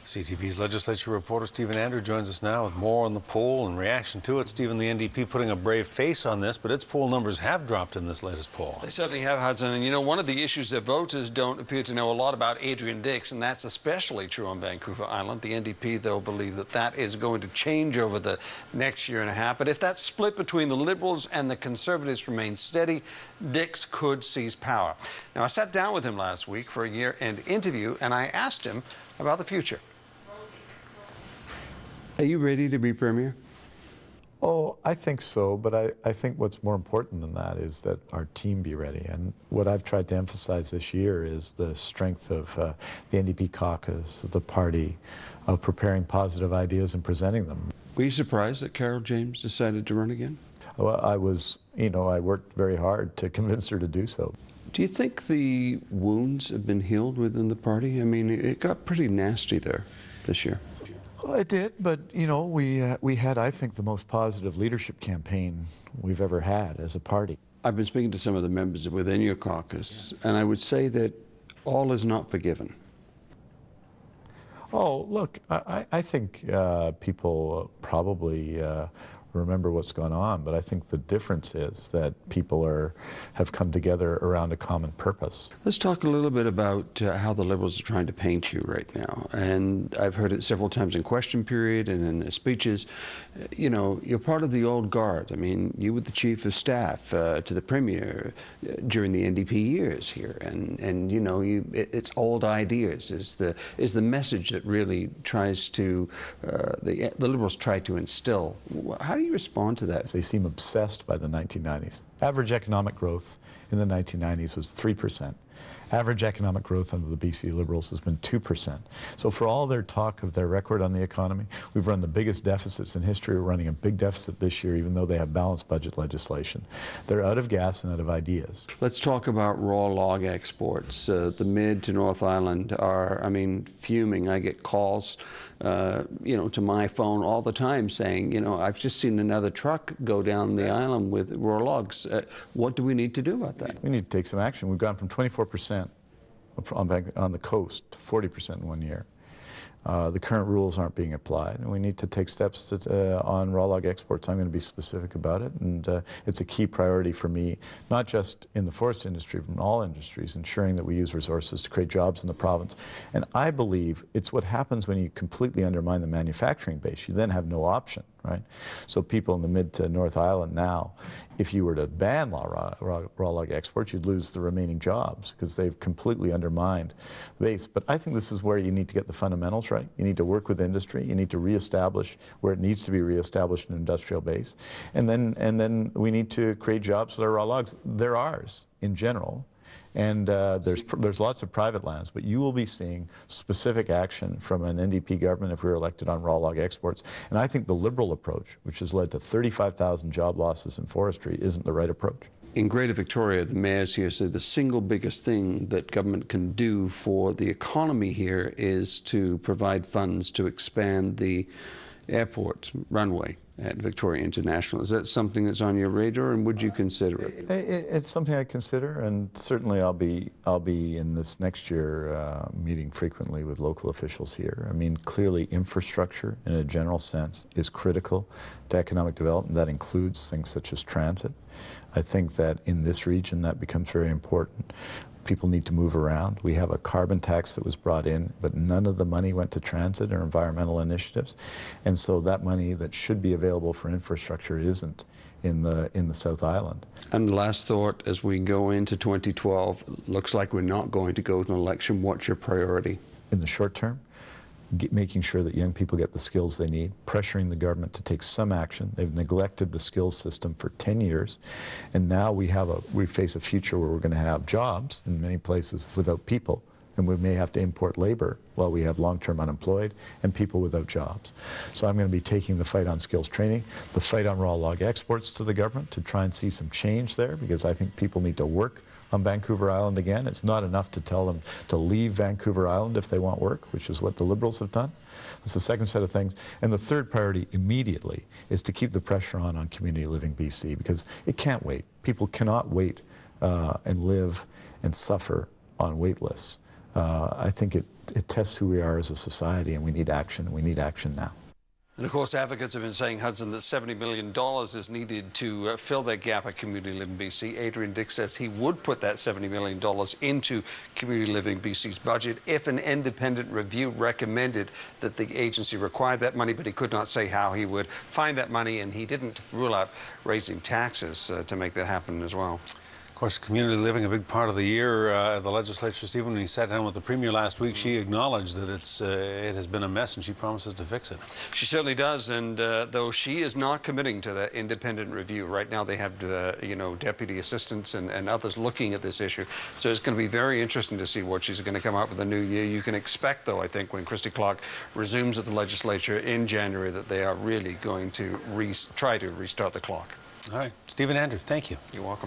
CTV's legislature reporter Stephen Andrew joins us now with more on the poll and reaction to it. Stephen, the NDP putting a brave face on this, but its poll numbers have dropped in this latest poll. They certainly have, Hudson. And you know, one of the issues that voters don't appear to know a lot about Adrian Dix, and that's especially true on Vancouver Island. The NDP, though, believe that that is going to change over the next year and a half. But if that split between the Liberals and the Conservatives remains steady, Dix could seize power. Now, I sat down with him last week for a year-end interview, and I asked him about the future. Are you ready to be Premier? Oh, I think so, but I think what's more important than that is that our team be ready. And what I've tried to emphasize this year is the strength of the NDP caucus, of the party, of preparing positive ideas and presenting them. Were you surprised that Carol James decided to run again? Well, I was, I worked very hard to convince her to do so. Do you think the wounds have been healed within the party? I mean, it got pretty nasty there this year. Well, it did, but we had, I think, the most positive leadership campaign we've ever had as a party. I've been speaking to some of the members within your caucus, and I would say that all is not forgiven. Oh, look, I think people probably remember what's gone on, but I think the difference is that people have come together around a common purpose. Let's talk a little bit about how the Liberals are trying to paint you right now. And I've heard it several times in question period and in the speeches. You're part of the old guard. I mean, you were the Chief of Staff to the Premier during the NDP years here. And it's old ideas is the message that really tries to, the Liberals try to instill. How do you respond to that? They seem obsessed by the 1990s. Average economic growth in the 1990s was 3%. Average economic growth under the BC Liberals has been 2%. So for all their talk of their record on the economy, we've run the biggest deficits in history. We're running a big deficit this year, even though they have balanced budget legislation. They're out of gas and out of ideas. Let's talk about raw log exports. The Mid to North Island are, fuming. I get calls, to my phone all the time saying, I've just seen another truck go down the island with raw logs. What do we need to do about that? We need to take some action. We've gone from 24% on the coast to 40% in 1 year. The current rules aren't being applied, and we need to take steps on raw log exports. I'm going to be specific about it, and it's a key priority for me, not just in the forest industry, but in all industries, ensuring that we use resources to create jobs in the province. And I believe it's what happens when you completely undermine the manufacturing base. You then have no option, right? So people in the Mid to North Island now, if you were to ban raw log exports, you'd lose the remaining jobs because they've completely undermined the base. But I think this is where you need to get the fundamentals right. You need to work with industry. You need to reestablish where it needs to be reestablished an industrial base. And then we need to create jobs that are raw logs. They're ours in general. And there's lots of private lands, but you will be seeing specific action from an NDP government if we're elected on raw log exports. And I think the Liberal approach, which has led to 35,000 job losses in forestry, isn't the right approach. In Greater Victoria, the mayors here say the single biggest thing that government can do for the economy here is to provide funds to expand the airport runway at Victoria International. Is that something that's on your radar, and would you consider it? It's something I consider, and certainly I'll be in this next year meeting frequently with local officials here. Clearly infrastructure in a general sense is critical to economic development. That includes things such as transit. I think that in this region that becomes very important. People need to move around. We have a carbon tax that was brought in, but none of the money went to transit or environmental initiatives. And so that money that should be available for infrastructure isn't in the South Island. And the last thought, as we go into 2012, looks like we're not going to go to an election. What's your priority? In the short term, making sure that young people get the skills they need, pressuring the government to take some action. They've neglected the skills system for 10 years, and now we face a future where we're going to have jobs in many places without people, and we may have to import labor while we have long-term unemployed and people without jobs. So I'm going to be taking the fight on skills training, the fight on raw log exports to the government to try and see some change there, because I think people need to work on Vancouver Island again. It's not enough to tell them to leave Vancouver Island if they want work, which is what the Liberals have done. That's the second set of things. And the third priority immediately is to keep the pressure on Community Living BC, because it can't wait. People cannot wait and live and suffer on wait lists. I think it tests who we are as a society, and we need action. We need action now. And of course, advocates have been saying, Hudson, that $70 million is needed to fill that gap at Community Living BC. Adrian Dix says he would put that $70 million into Community Living BC's budget if an independent review recommended that the agency required that money, but he could not say how he would find that money, and he didn't rule out raising taxes to make that happen as well. Of course, community living, a big part of the year. The legislature, Stephen, when he sat down with the Premier last week, she acknowledged that it has been a mess, and she promises to fix it. She certainly does, and though she is not committing to that independent review, right now they have, you know, deputy assistants and others looking at this issue. So it's going to be very interesting to see what she's going to come up with the new year. You can expect, though, I think, when Christy Clark resumes at the legislature in January, that they are really going to try to restart the clock. All right. Stephen Andrew, thank you. You're welcome.